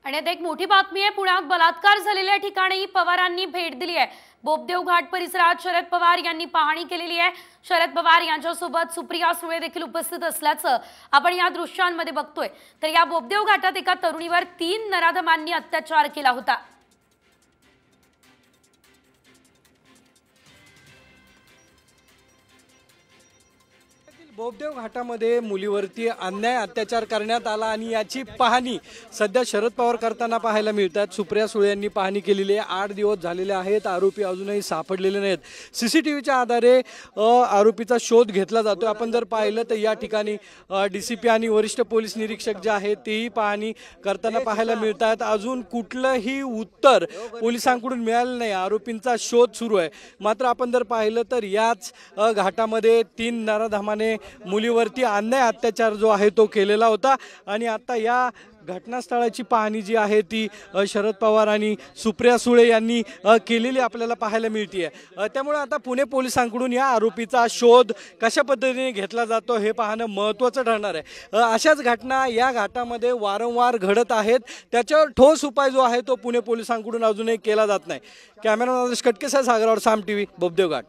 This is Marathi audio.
आणि आता एक मोठी बातमी आहे। पुण्यात बलात्कार झालेल्या ठिकाणी पवारांनी भेट दिली आहे। बोपदेव घाट परिसरात शरद पवार यांनी पाहणी केलेली आहे। शरद पवार यांच्यासोबत सुप्रिया सुळे देखील उपस्थित असल्याचं आपण या दृश्यांमध्ये बघतोय। तर या बोपदेव घाटात एका तरुणीवर 3 नराधमांनी अत्याचार केला होता। बोपदेव घाटामध्ये मुलीवरती अन्याय अत्याचार करण्यात आला आणि याची पाहणी सध्या शरद पवार करताना पाहायला मिळतात। सुप्रिया सुळे यांनी पाहणी केलेली आहे। 8 दिवस झालेले आहेत, आरोपी अजूनही सापडलेले नाहीत। सीसीटीव्हीच्या आधारे आरोपीचा शोध घेतला जातो। आपण जर पाहिलं तर या ठिकाणी डीसीपी आणि वरिष्ठ पोलीस निरीक्षक जे आहेत तेही पाहणी करताना पाहायला मिळतात। अजून कुठलंही उत्तर पोलिसांकडून मिळालं नाही, आरोपींचा शोध सुरू आहे। मात्र आपण जर पाहिलं तर याच घाटामध्ये 3 नराधमाने मुलीवरती अन्याय अत्याचार जो आहे तो केलेला होता आणि आता या घटनास्थळाची पाहणी जी आहे ती शरद पवार आणि सुप्रिया सुळे यांनी केलेली आपल्याला पाहायला मिळते। त्यामुळे आता पुणे पोलिसांकडून या आरोपीचा शोध कशा पद्धतीने घेतला जातो हे पाहणं महत्त्वाचं ठरणार आहे। अशाच घटना या घाटामध्ये वारंवार घडत आहेत, त्याच्यावर ठोस उपाय जो आहे तो पुणे पोलिसांकडून अजूनही केला जात नाही। कॅमेरामॅन कटकेसह सागरवर साम टीव्ही, बोपदेव घाट।